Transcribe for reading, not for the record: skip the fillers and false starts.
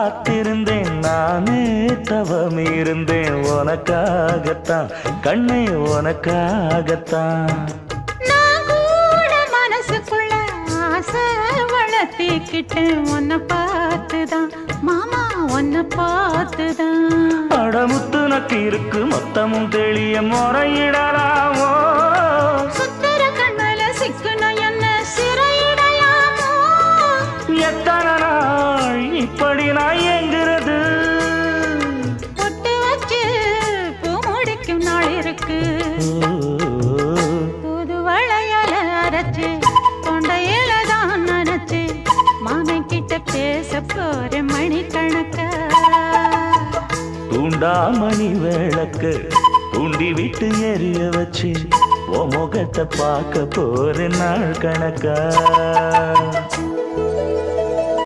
காத்திருந்தேன் நானே தவம் இருந்தேன் உனக்காகத்தான் கண்ணே உனக்காகத்தான் நான் கூட மனசுக்குள்ள ஆசை வளர்த்திக்கிட்டேன் உன்னை பார்த்துதான் மாமா உன்னை பார்த்துதான் அடமுத்து நக்கு இருக்கு மொத்தமும் தெளிய முறையிடலாமோ சுத்தர கண்மல சிக்குன என்ன சிறையிடலாமோ எத்தனை நாள் இப்படி நான் எங்கிறது பொட்டு வச்சு பூ முடிக்கும் நாள் இருக்கு புது வளையல அரைச்சு தொண்டையில தான் நனைச்சு மாமன் கிட்ட பேச போற மணிக்கணக்கா தூண்டாமணி விளக்கு தூண்டி விட்டு எரிய வச்சு உன் முகத்தை பார்க்க போற நாள் கணக்கா